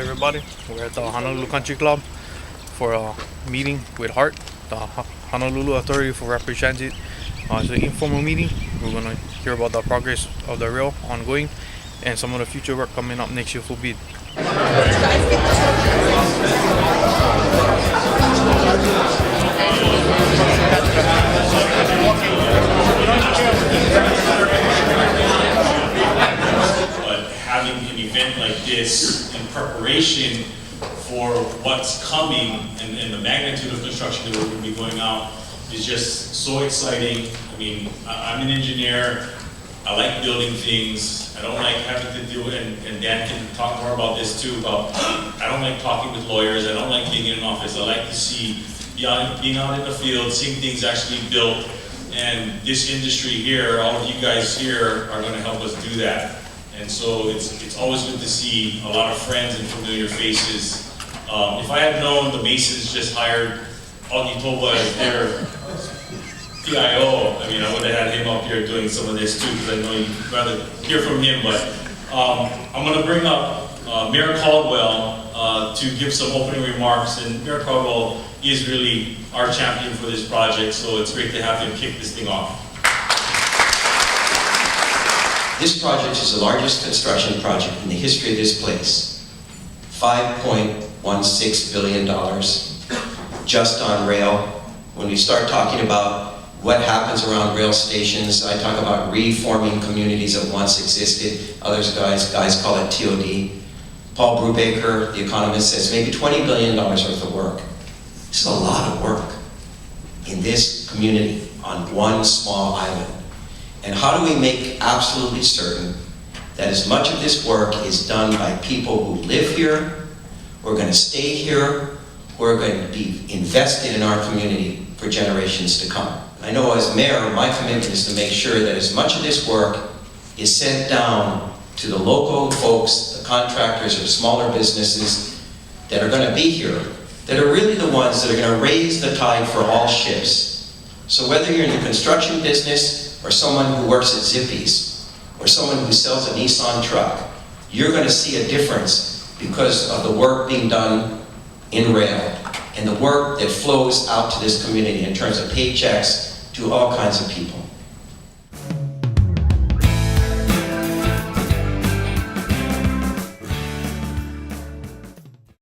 everybody. We're at the Honolulu Country Club for a meeting with HART, the Honolulu Authority for Rapid Transit. It's an informal meeting. We're going to hear about the progress of the rail ongoing and some of the future work coming up next year for BID. Having an event like this in preparation for what's coming and the magnitude of construction that we're going to be going out is just so exciting. I mean, I'm an engineer. I like building things. I don't like having to do it, and Dan can talk more about this too, about I don't like talking with lawyers. I don't like being in an office. I like to see, being out in the field, seeing things actually built. And this industry here, all of you guys here are going to help us do that. And so it's always good to see a lot of friends and familiar faces. If I had known the Masons just hired Augie Toba as their PIO, I mean, I would have had him up here doing some of this too, because I know you'd rather hear from him. But I'm going to bring up Mayor Caldwell to give some opening remarks. And Mayor Caldwell is really our champion for this project, so it's great to have him kick this thing off. This project is the largest construction project in the history of this place. $5.16 billion just on rail. When we start talking about what happens around rail stations, I talk about reforming communities that once existed. Others guys call it TOD. Paul Brubaker, the economist, says maybe $20 billion worth of work. This is a lot of work in this community on one small island. And how do we make absolutely certain that as much of this work is done by people who live here, who are going to stay here, who are going to be invested in our community for generations to come? I know as mayor, my commitment is to make sure that as much of this work is sent down to the local folks, the contractors or smaller businesses that are going to be here, that are really the ones that are going to raise the tide for all ships. So whether you're in the construction business, or someone who works at Zippy's, or someone who sells a Nissan truck, you're going to see a difference because of the work being done in rail and the work that flows out to this community in terms of paychecks to all kinds of people.